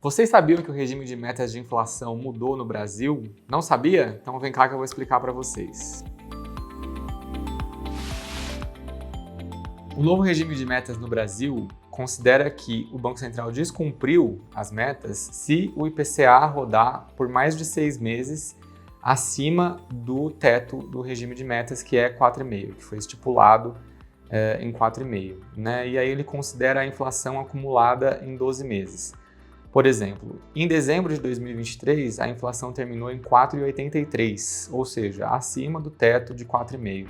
Vocês sabiam que o regime de metas de inflação mudou no Brasil? Não sabia? Então vem cá que eu vou explicar para vocês. O novo regime de metas no Brasil considera que o Banco Central descumpriu as metas se o IPCA rodar por mais de 6 meses acima do teto do regime de metas, que é 4,5, que foi estipulado em 4,5, né? E aí ele considera a inflação acumulada em 12 meses. Por exemplo, em dezembro de 2023, a inflação terminou em 4,83, ou seja, acima do teto de 4,5.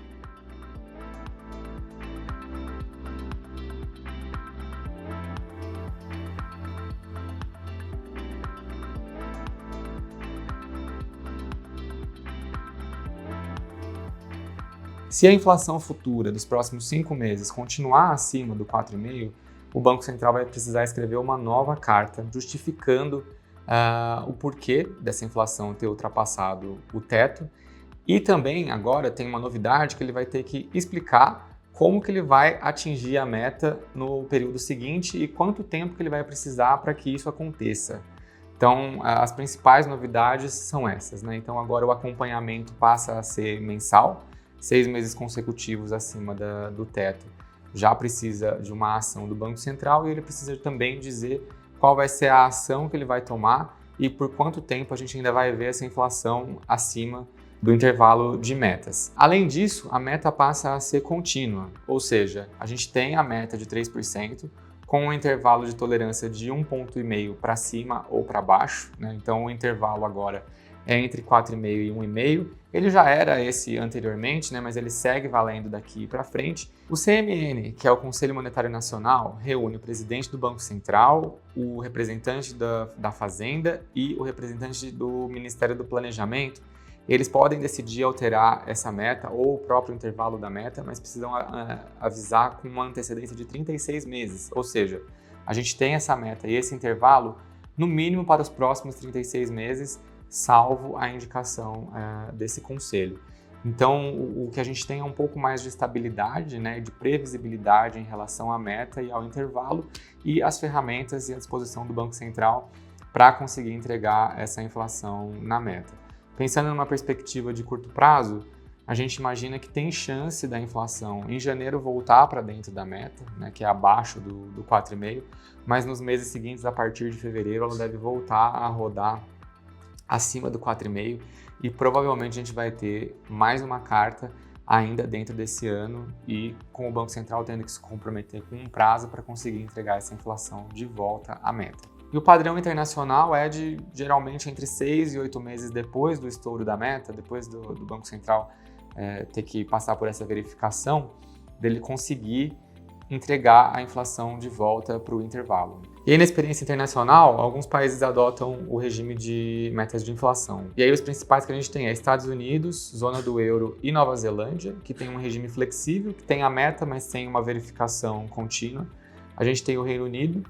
Se a inflação futura dos próximos 5 meses continuar acima do 4,5, o Banco Central vai precisar escrever uma nova carta justificando o porquê dessa inflação ter ultrapassado o teto. E também agora tem uma novidade que ele vai ter que explicar como que ele vai atingir a meta no período seguinte e quanto tempo que ele vai precisar para que isso aconteça. Então, as principais novidades são essas, né? Então agora o acompanhamento passa a ser mensal, 6 meses consecutivos acima do teto. Já precisa de uma ação do Banco Central e ele precisa também dizer qual vai ser a ação que ele vai tomar e por quanto tempo a gente ainda vai ver essa inflação acima do intervalo de metas. Além disso, a meta passa a ser contínua, ou seja, a gente tem a meta de 3% com um intervalo de tolerância de 1,5 para cima ou para baixo, né? Então o intervalo agora é entre 4,5 e 1,5. Ele já era esse anteriormente, né, mas ele segue valendo daqui para frente. O CMN, que é o Conselho Monetário Nacional, reúne o presidente do Banco Central, o representante da Fazenda e o representante do Ministério do Planejamento. Eles podem decidir alterar essa meta ou o próprio intervalo da meta, mas precisam avisar com uma antecedência de 36 meses. Ou seja, a gente tem essa meta e esse intervalo no mínimo para os próximos 36 meses, salvo a indicação desse conselho. Então, o que a gente tem é um pouco mais de estabilidade, né, de previsibilidade em relação à meta e ao intervalo e as ferramentas e a disposição do Banco Central para conseguir entregar essa inflação na meta. Pensando numa perspectiva de curto prazo, a gente imagina que tem chance da inflação em janeiro voltar para dentro da meta, né, que é abaixo do 4,5, mas nos meses seguintes, a partir de fevereiro, ela deve voltar a rodar acima do 4,5 e provavelmente a gente vai ter mais uma carta ainda dentro desse ano e com o Banco Central tendo que se comprometer com um prazo para conseguir entregar essa inflação de volta à meta. E o padrão internacional é de geralmente entre 6 e 8 meses depois do estouro da meta, depois do Banco Central ter que passar por essa verificação, dele conseguir entregar a inflação de volta para o intervalo. E aí, na experiência internacional, alguns países adotam o regime de metas de inflação. E aí os principais que a gente tem é Estados Unidos, zona do euro e Nova Zelândia, que tem um regime flexível, que tem a meta, mas tem uma verificação contínua. A gente tem o Reino Unido,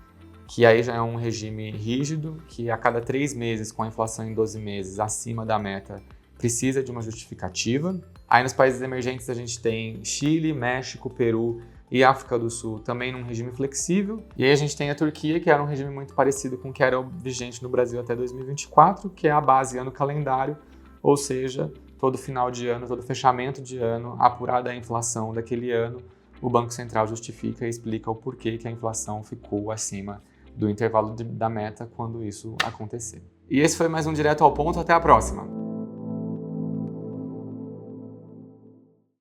que aí já é um regime rígido, que a cada 3 meses, com a inflação em 12 meses acima da meta, precisa de uma justificativa. Aí nos países emergentes a gente tem Chile, México, Peru e África do Sul também num regime flexível. E aí a gente tem a Turquia, que era um regime muito parecido com o que era vigente no Brasil até 2024, que é a base ano calendário, ou seja, todo final de ano, todo fechamento de ano, apurada a inflação daquele ano, o Banco Central justifica e explica o porquê que a inflação ficou acima do intervalo da meta quando isso acontecer. E esse foi mais um Direto ao Ponto, até a próxima!